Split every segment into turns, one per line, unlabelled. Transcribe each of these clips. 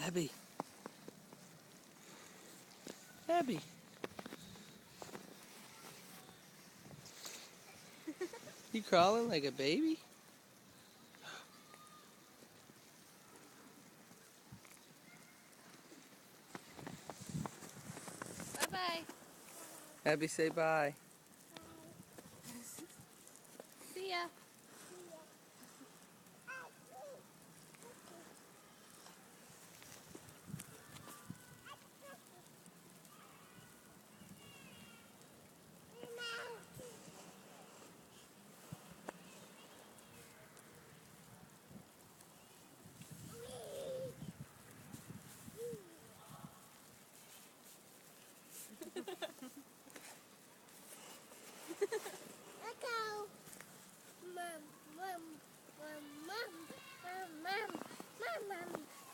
Abby. Abby. You crawling like a baby?
Bye-bye.
Abby, say bye.
See ya.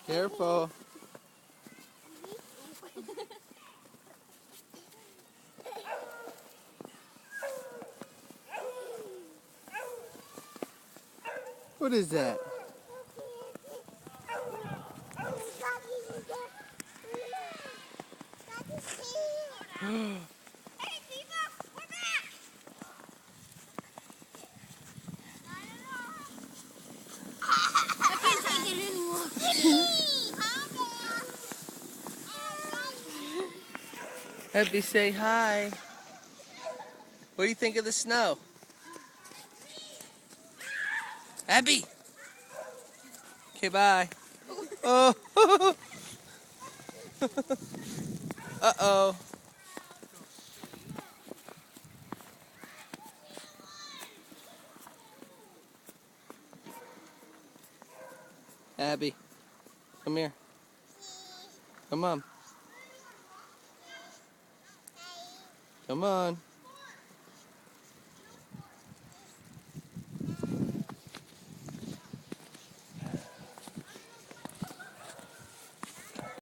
Careful. What is that?
Hey, Diva, we're back. I can't take it anymore.
Abby, say hi. What do you think of the snow? Abby! Okay, bye. Oh! Uh-oh. Abby, come here. Come on. Come on.